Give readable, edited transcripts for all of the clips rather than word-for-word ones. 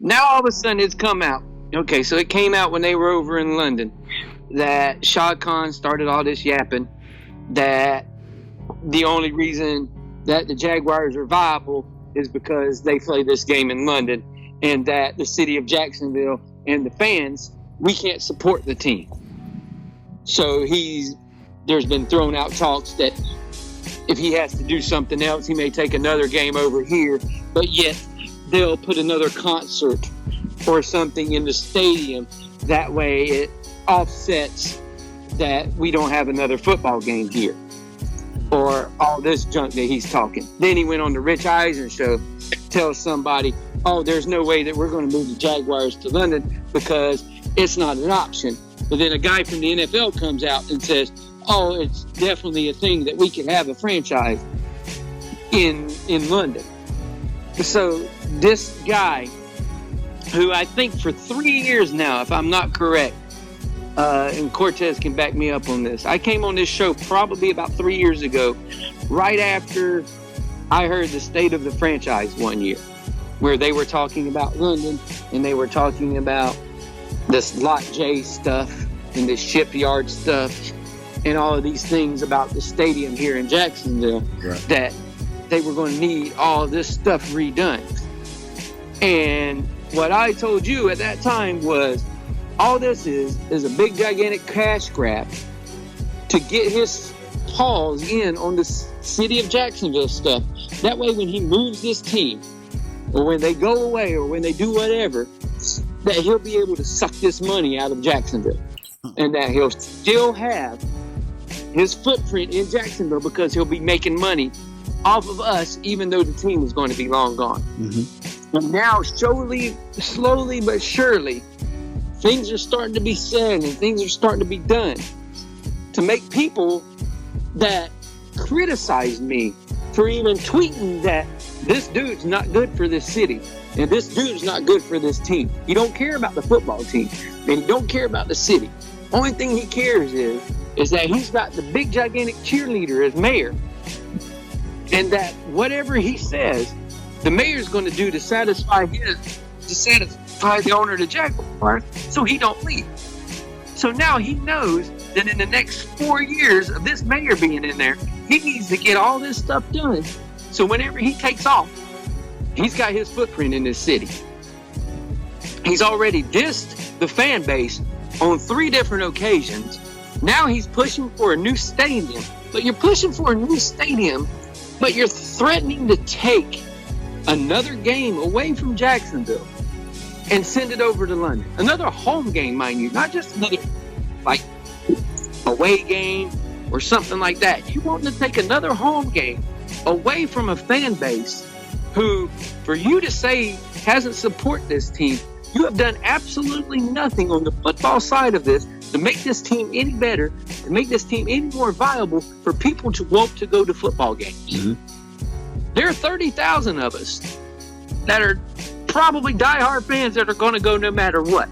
Now all of a sudden it's come out. Okay, so it came out when they were over in London that Shad Khan started all this yapping that the only reason that the Jaguars are viable is because they play this game in London, and that the city of Jacksonville and the fans, we can't support the team. So there's been thrown out talks that if he has to do something else, he may take another game over here, but yet they'll put another concert or something in the stadium. That way it offsets that we don't have another football game here, or all this junk that he's talking. Then he went on the Rich Eisen show, tells somebody, oh, there's no way that we're going to move the Jaguars to London because it's not an option. But then a guy from the NFL comes out and says, oh, it's definitely a thing that we could have a franchise in London. So this guy, who I think for 3 years now, if I'm not correct, and Cortez can back me up on this, I came on this show probably about 3 years ago, right after I heard the state of the franchise one year, where they were talking about London and they were talking about this Lot J stuff and this shipyard stuff and all of these things about the stadium here in Jacksonville, right, that they were going to need all of this stuff redone. And what I told you at that time was, all this is a big gigantic cash grab to get his paws in on the city of Jacksonville stuff. That way when he moves this team, or when they go away, or when they do whatever, that he'll be able to suck this money out of Jacksonville, and that he'll still have his footprint in Jacksonville because he'll be making money off of us, even though the team is going to be long gone. Mm-hmm. And now, slowly but surely, things are starting to be said and things are starting to be done to make people that criticize me for even tweeting that this dude's not good for this city and this dude's not good for this team. He don't care about the football team and he don't care about the city. Only thing he cares is that he's got the big gigantic cheerleader as mayor, and that whatever he says, the mayor's going to do to satisfy the owner of the Jaguars, so he don't leave. So now he knows that in the next 4 years of this mayor being in there, he needs to get all this stuff done. So whenever he takes off, he's got his footprint in this city. He's already dissed the fan base on 3 different occasions. Now he's pushing for a new stadium. But you're pushing for a new stadium, but you're threatening to take another game away from Jacksonville and send it over to London. Another home game, mind you, not just another like away game or something like that. You want to take another home game away from a fan base who, for you to say, hasn't supported this team. You have done absolutely nothing on the football side of this to make this team any better, to make this team any more viable for people to want to go to football games. Mm-hmm. There are 30,000 of us that are probably diehard fans that are going to go no matter what.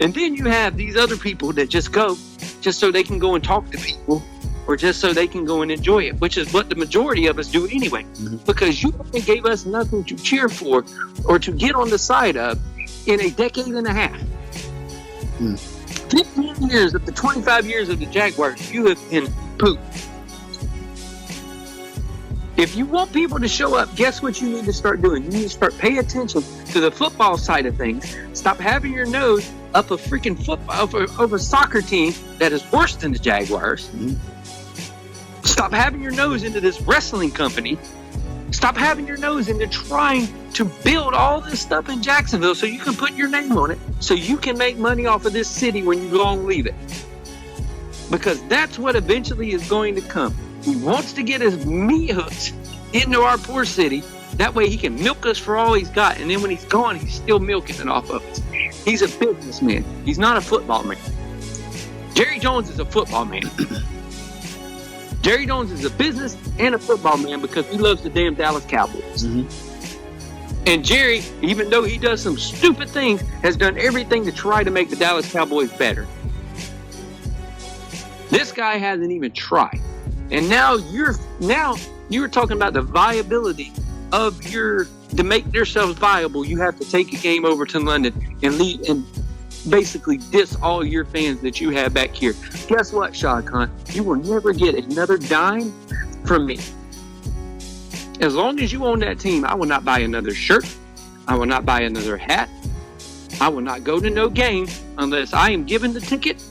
And then you have these other people that just go just so they can go and talk to people, or just so they can go and enjoy it, which is what the majority of us do anyway. Mm-hmm. Because you gave us nothing to cheer for or to get on the side of in a decade and a half. 15 years of the 25 years of the Jaguars, you have been pooped. If you want people to show up, guess what you need to start doing? You need to start paying attention to the football side of things. Stop having your nose up a freaking football of a soccer team that is worse than the Jaguars. Mm-hmm. Stop having your nose into this wrestling company. Stop having your nose into trying to build all this stuff in Jacksonville so you can put your name on it, so you can make money off of this city when you long leave it. Because that's what eventually is going to come. He wants to get his meat hooks into our poor city. That way he can milk us for all he's got. And then when he's gone, he's still milking it off of us. He's a businessman. He's not a football man. Jerry Jones is a football man. Jerry Jones is a business and a football man because he loves the damn Dallas Cowboys. Mm-hmm. And Jerry, even though he does some stupid things, has done everything to try to make the Dallas Cowboys better. This guy hasn't even tried. And now you're talking about the viability of your to make themselves viable, you have to take a game over to London and leave and basically diss all your fans that you have back here. Guess what, Shad Khan? You will never get another dime from me. As long as you own that team, I will not buy another shirt. I will not buy another hat. I will not go to no game unless I am given the ticket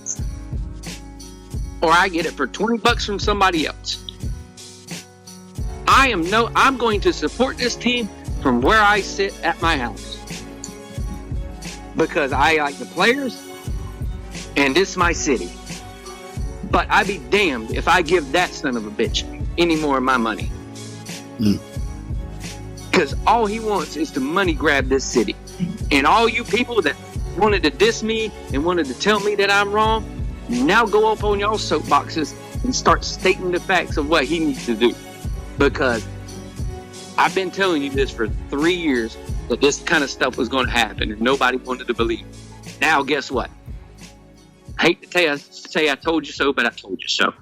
or I get it for $20 from somebody else. I'm going to support this team from where I sit at my house because I like the players and this is my city. But I'd be damned if I give that son of a bitch any more of my money. Because all he wants is to money grab this city. And all you people that wanted to diss me and wanted to tell me that I'm wrong, now go up on y'all soapboxes and start stating the facts of what he needs to do. Because I've been telling you this for 3 years that this kind of stuff was going to happen and nobody wanted to believe it. Now guess what? I hate to say I told you so, but I told you so.